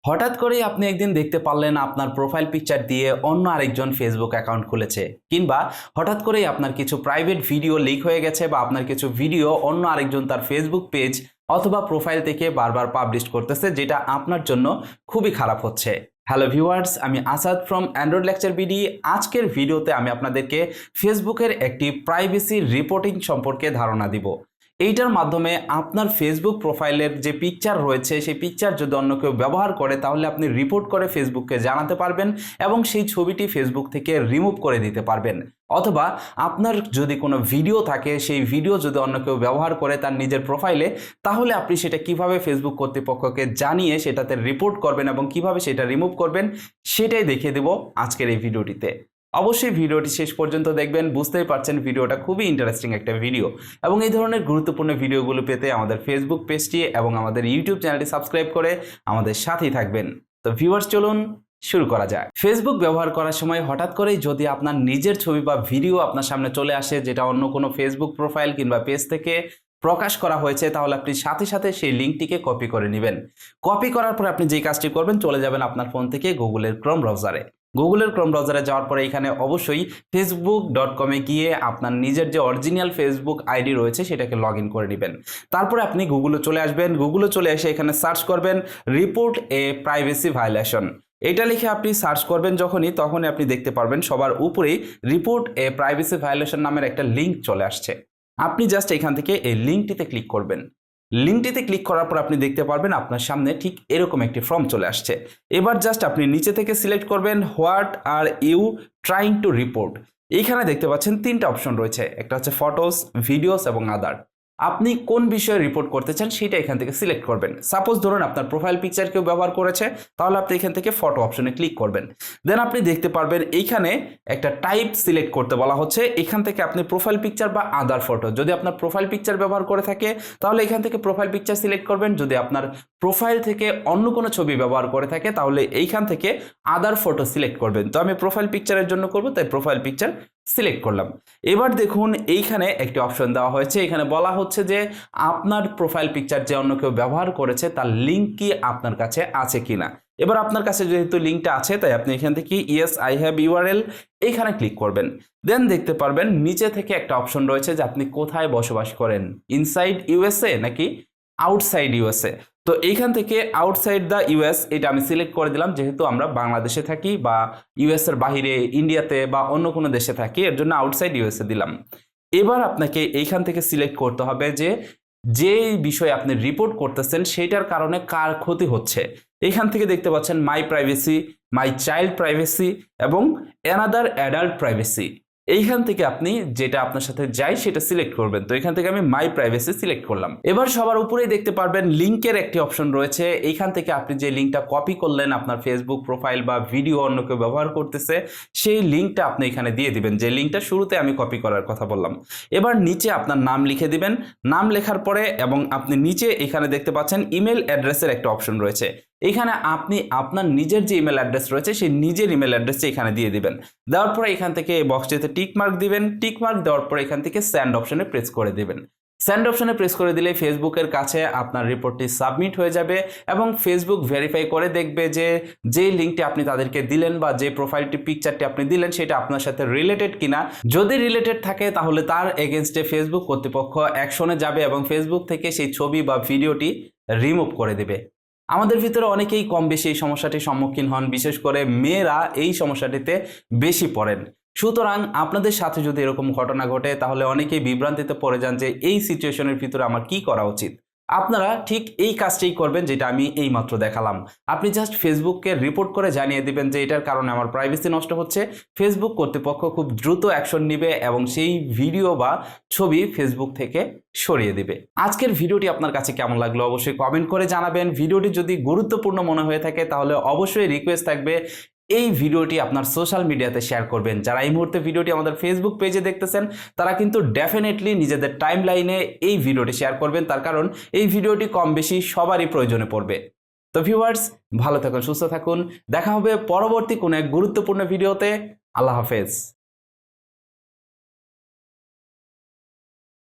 হঠাৎ করেই আপনি একদিন দেখতে পারলেন আপনার প্রোফাইল পিকচার দিয়ে অন্য আরেকজন ফেসবুক অ্যাকাউন্ট খুলেছে, কিংবা হঠাৎ করেই আপনার কিছু প্রাইভেট ভিডিও লিক হয়ে গেছে বা আপনার কিছু ভিডিও অন্য আরেকজন তার ফেসবুক পেজ অথবা প্রোফাইল থেকে বারবার পাবলিশ করতেছে, যেটা আপনার জন্য খুবই খারাপ হচ্ছে। হ্যালো ভিউয়ার্স, আমি Asad from Android lecture BD. আজকের ভিডিওতে আমি আপনাদেরকে ফেসবুকের একটি প্রাইভেসি রিপোর্টিং সম্পর্কে ধারণা দিব। এইটার মাধ্যমে আপনার ফেসবুক প্রোফাইলের যে পিকচার রয়েছে সেই পিকচার যদি অন্য কেউ ব্যবহার করে তাহলে আপনি রিপোর্ট করে ফেসবুককে জানাতে পারবেন এবং সেই ছবিটি ফেসবুক থেকে রিমুভ করে দিতে পারবেন। অথবা আপনার যদি কোনো ভিডিও থাকে সেই ভিডিও যদি অন্য কেউ ব্যবহার করে তার নিজের প্রোফাইলে, তাহলে আপনি সেটা কিভাবে ফেসবুক কর্তৃপক্ষকে জানিয়ে সেটাতে রিপোর্ট করবেন এবং কিভাবে সেটা রিমুভ করবেন সেটাই দেখিয়ে দেব আজকের এই ভিডিওটিতে। অবশ্যই ভিডিওটি শেষ পর্যন্ত দেখবেন, বুঝতেই পারছেন ভিডিওটা খুবই ইন্টারেস্টিং একটা ভিডিও। এবং এই ধরনের গুরুত্বপূর্ণ ভিডিওগুলো পেতে আমাদের ফেসবুক পেজটি এবং আমাদের ইউটিউব চ্যানেলটি সাবস্ক্রাইব করে আমাদের সাথেই থাকবেন। তো ভিউয়ার্স, চলুন শুরু করা যায়। ফেসবুক ব্যবহার করার সময় হঠাৎ করেই যদি আপনার নিজের ছবি বা ভিডিও আপনার সামনে চলে আসে যেটা অন্য কোনো ফেসবুক প্রোফাইল কিংবা পেজ থেকে প্রকাশ করা হয়েছে, তাহলে আপনি সাথে সাথে সেই লিঙ্কটিকে কপি করে নেবেন। কপি করার পর আপনি যে কাজটি করবেন, চলে যাবেন আপনার ফোন থেকে গুগলের ক্রোম ব্রাউজারে। গুগলের ক্রোম ব্রাউজারে যাওয়ার পরে এখানে অবশ্যই facebook.com-এ গিয়ে আপনার নিজের যে অরিজিনাল ফেসবুক আইডি রয়েছে সেটাকে লগ ইন করে নেবেন। তারপরে আপনি গুগলে চলে আসবেন। গুগলে চলে এসে এখানে সার্চ করবেন রিপোর্ট এ প্রাইভেসি ভায়োলেশন। এটা লিখে আপনি সার্চ করবেন তখনই আপনি দেখতে পারবেন সবার উপরেই রিপোর্ট এ প্রাইভেসি ভায়োলেশন নামের একটা লিঙ্ক চলে আসছে। আপনি জাস্ট এখান থেকে এই লিঙ্কটিতে ক্লিক করবেন। লিঙ্কটিতে ক্লিক করার পর আপনি দেখতে পারবেন আপনার সামনে ঠিক এরকম একটি ফর্ম চলে আসছে। এবার জাস্ট আপনি নিচে থেকে সিলেক্ট করবেন what are you trying to report. এইখানে দেখতে পাচ্ছেন তিনটা অপশন রয়েছে, একটা হচ্ছে ফটোস, ভিডিওস এবং আদার। আপনি কোন বিষয়ে রিপোর্ট করতে চান সেটা এখান থেকে সিলেক্ট করবেন। সাপোজ ধরুন আপনার প্রোফাইল পিকচার কেউ ব্যবহার করেছে, তাহলে আপনি এখান থেকে ফটো অপশনে ক্লিক করবেন। দেন আপনি দেখতে পারবেন এইখানে একটা টাইপ সিলেক্ট করতে বলা হচ্ছে। এখান থেকে আপনি প্রোফাইল পিকচার বা আদার ফটো, যদি আপনার প্রোফাইল পিকচার ব্যবহার করে থাকে তাহলে এখান থেকে প্রোফাইল পিকচার সিলেক্ট করবেন। যদি আপনার প্রোফাইল থেকে অন্য কোনো ছবি ব্যবহার করে থাকে তাহলে এইখান থেকে আদার ফটো সিলেক্ট করবেন। তো আমি প্রোফাইল পিকচারের জন্য করব, তাই প্রোফাইল পিকচার সিলেক্ট করলাম। এবার দেখুন এইখানে একটি অপশন দেওয়া হয়েছে। এখানে বলা হচ্ছে যে আপনার প্রোফাইল পিকচার যে অন্য কেউ ব্যবহার করেছে তার লিঙ্ক কি আপনার কাছে আছে কিনা। এবার আপনার কাছে যেহেতু লিঙ্কটা আছে তাই আপনি এখান থেকে ইয়েস আই হ্যাভ ইউআরএল এইখানে ক্লিক করবেন। দেন দেখতে পারবেন নিচে থেকে একটা অপশন রয়েছে যে আপনি কোথায় বসবাস করেন, ইনসাইড ইউএসএ নাকি আউটসাইড ইউএসএ। তো এইখান থেকে আউটসাইড দ্য ইউএস এটা আমি সিলেক্ট করে দিলাম, যেহেতু আমরা বাংলাদেশে থাকি বা ইউএস এর বাহিরে ইন্ডিয়াতে বা অন্য কোনো দেশে থাকি, এর জন্য আউটসাইড ইউএসএ দিলাম। এবার আপনাকে এইখান থেকে সিলেক্ট করতে হবে যে যে বিষয়ে আপনি রিপোর্ট করতেছেন সেটার কারণে কার ক্ষতি হচ্ছে। এখান থেকে দেখতে পাচ্ছেন মাই প্রাইভেসি, মাই চাইল্ড প্রাইভেসি এবং অ্যানাদার অ্যাডাল্ট প্রাইভেসি। এইখান থেকে আপনি যেটা আপনার সাথে যায় সেটা সিলেক্ট করবেন। তো এখান থেকে আমি মাই প্রাইভেসি সিলেক্ট করলাম। এবার সবার উপরেই দেখতে পারবেন লিঙ্কের একটি অপশন রয়েছে। এইখান থেকে আপনি যে লিঙ্কটা কপি করলেন, আপনার ফেসবুক প্রোফাইল বা ভিডিও অন্য কেউ ব্যবহার করতেছে সেই লিঙ্কটা আপনি এখানে দিয়ে দিবেন, যে লিঙ্কটা শুরুতে আমি কপি করার কথা বললাম। এবার নিচে আপনার নাম লিখে দিবেন। নাম লেখার পরে এবং আপনি নিচে এখানে দেখতে পাচ্ছেন ইমেল অ্যাড্রেসের একটা অপশন রয়েছে। এখানে আপনি আপনার নিজের যে ইমেল অ্যাড্রেস রয়েছে সেই নিজের ইমেল অ্যাড্রেসটা এখানে দিয়ে দিবেন। দেওয়ার পরে এখান থেকে এই বক্সটিতে টিক মার্ক দিবেন। টিক মার্ক দেওয়ার পরে এখান থেকে সেন্ড অপশনে প্রেস করে দিবেন। সেন্ড অপশনে প্রেস করে দিলে ফেসবুকের কাছে আপনার রিপোর্টটি সাবমিট হয়ে যাবে এবং ফেসবুক ভেরিফাই করে দেখবে যে যে লিঙ্কটি আপনি তাদেরকে দিলেন বা যে প্রোফাইলটি পিকচারটি আপনি দিলেন সেটা আপনার সাথে রিলেটেড কিনা। যদি রিলেটেড থাকে তাহলে তার এগেনস্টে ফেসবুক কর্তৃপক্ষ অ্যাকশনে যাবে এবং ফেসবুক থেকে সেই ছবি বা ভিডিওটি রিমুভ করে দেবে। আমাদের ভিতরে অনেকেই কম বেশি এই সমস্যাটির সম্মুখীন হন, বিশেষ করে মেয়েরা এই সমস্যাটিতে বেশি পড়েন। সুতরাং আপনাদের সাথে যদি এরকম ঘটনা ঘটে তাহলে অনেকেই বিভ্রান্তিতে পড়ে যান যে এই সিচুয়েশনের ভিতরে আমার কি করা উচিত। আপনারা ঠিক এই কাজটাই করবেন যেটা আমি এইমাত্র দেখালাম। আপনি জাস্ট ফেসবুককে রিপোর্ট করে জানিয়ে দিবেন যে এটার কারণে আমার প্রাইভেসি নষ্ট হচ্ছে। ফেসবুক কর্তৃপক্ষ খুব দ্রুত অ্যাকশন নেবে এবং সেই ভিডিও বা ছবি ফেসবুক থেকে সরিয়ে দিবে। আজকের ভিডিওটি আপনার কাছে কেমন লাগলো অবশ্যই কমেন্ট করে জানাবেন। ভিডিওটি যদি গুরুত্বপূর্ণ মনে হয়ে থাকে তাহলে অবশ্যই রিকোয়েস্ট থাকবে এই ভিডিওটি আপনার সোশ্যাল মিডিয়াতে শেয়ার করবেন। যারা এই মুহূর্তে ভিডিওটি আমাদের ফেসবুক পেজে দেখতেছেন তারা কিন্তু ডেফিনেটলি নিজেদের টাইম লাইনে এই ভিডিওটি শেয়ার করবেন, তার কারণ এই ভিডিওটি কম বেশি সবারই প্রয়োজনে পড়বে। তো ভিউয়ার্স, ভালো থাকুন, সুস্থ থাকুন। দেখা হবে পরবর্তী কোনো এক গুরুত্বপূর্ণ ভিডিওতে। আল্লাহ হাফেজ।